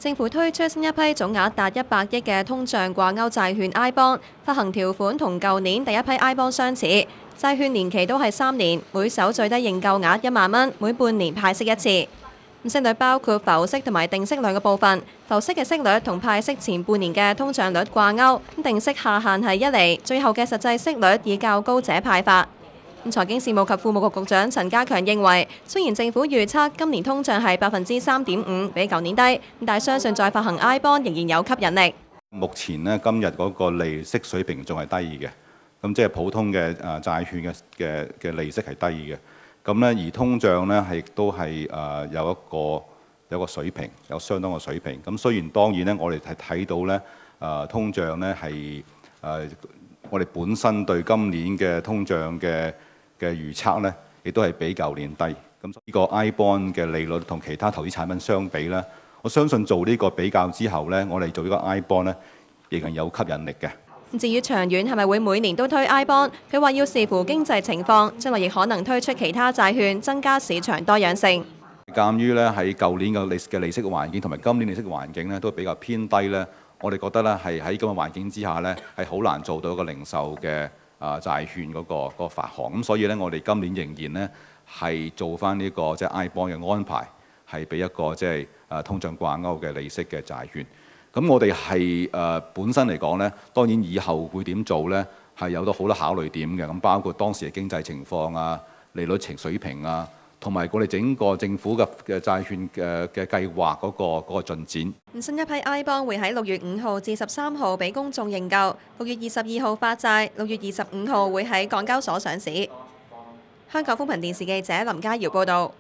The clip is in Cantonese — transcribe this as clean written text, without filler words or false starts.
政府推出新一批總額達100億嘅通脹掛鈎債券 I bond， 發行條款同舊年第一批 I bond 相似，債券年期都係3年，每手最低認購額1萬蚊，每半年派息一次。息率包括浮息同埋定息兩個部分，浮息嘅息率同派息前半年嘅通脹率掛鈎，定息下限係1厘，最後嘅實際息率以較高者派發。財經事務及庫務局局長陳家強認為，雖然政府預測今年通脹係3.5%，比舊年低，但相信再發行 I bond 仍然有吸引力。目前呢，今日嗰個利息水平仲係低嘅，咁即係普通嘅債券嘅利息係低嘅。咁咧而通脹咧係都係有個水平，有相當嘅水平。咁雖然當然咧，我哋係睇到咧通脹咧係我哋本身對今年嘅通脹嘅預測咧，亦都係比舊年低。咁呢個 I bond 嘅利率同其他投資產品相比咧，我相信做呢個比較之後咧，我哋做呢個 I bond 咧，仍然有吸引力嘅。至於長遠係咪會每年都推 I bond， 佢話要視乎經濟情況，將來亦可能推出其他債券，增加市場多樣性。鑑於咧喺舊年嘅利息嘅環境同埋今年利息嘅環境咧都比較偏低咧，我哋覺得咧係喺咁嘅環境之下咧係好難做到一個零售嘅債券嗰個發行。咁所以咧，我哋今年仍然咧係做翻呢個即係 I bond 嘅安排，係俾一個即係通脹掛鈎嘅利息嘅債券。咁我哋係本身嚟講咧，當然以後會點做咧，係有好多考慮點嘅。咁包括當時嘅經濟情況啊、利率水平啊，同埋我哋整個政府嘅債券嘅計劃嗰個進展。新一批 I bond 會喺6月5號至13號俾公眾認購，6月22號發債，6月25號會喺港交所上市。香港寬頻電視記者林嘉瑤報導。